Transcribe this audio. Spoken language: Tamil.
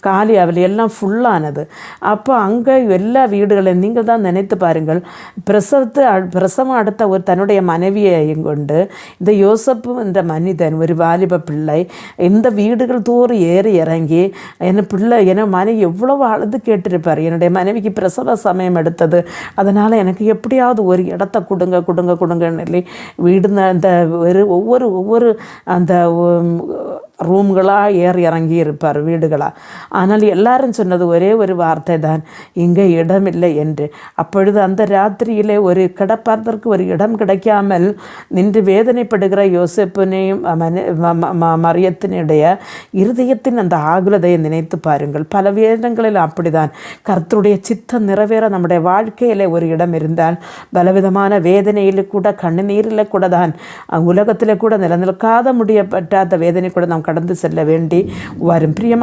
காலியாவில் எல்லாம் ஃபுல்லானது. அப்போ அங்கே எல்லா வீடுகளையும் நீங்கள் தான் நினைத்து பாருங்கள். பிரசவம் அடுத்த ஒரு தன்னுடைய மனைவியையும் கொண்டு இந்த யோசப்பும் இந்த மனிதன் ஒரு வாலிப பிள்ளை இந்த வீடுகள் தோறும் ஏறி இறங்கி என் மனைவி எவ்வளவு அழுது கேட்டிருப்பார். என்னுடைய மனைவிக்கு பிரசவ சமயம் எடுத்தது, அதனால் எனக்கு எப்படியாவது ஒரு இடத்த கொடுங்கன்னு சொல்லி வீடு அந்த ஒவ்வொரு அந்த ரூம்களாக ஏறி இறங்கி இருப்பார், வீடுகளாக. ஆனால் எல்லாரும் சொன்னது ஒரே ஒரு வார்த்தை தான், இங்கே இடமில்லை என்று. அப்பொழுது அந்த ராத்திரியிலே ஒரு கிடப்பதற்கு ஒரு இடம் கிடைக்காமல் நின்று வேதனைப்படுகிற யோசேப்பினையும் மரியத்தினுடைய இருதயத்தின் அந்த ஆகுலதையை நினைத்து பாருங்கள். பல வேதங்களில் அப்படிதான். கர்த்தருடைய சித்தம் நிறைவேற நம்முடைய வழக்கையில் ஒரு இடம் இருந்தால் பலவிதமான வேதனையில் கூட கண்ணீரில் கூட தான் உலகத்தில் கூட நிலநிற்காத முடியப்பட்ட அந்த வேதனை கூட நாம் கடந்து செல்ல வேண்டி வரும். பிரியமா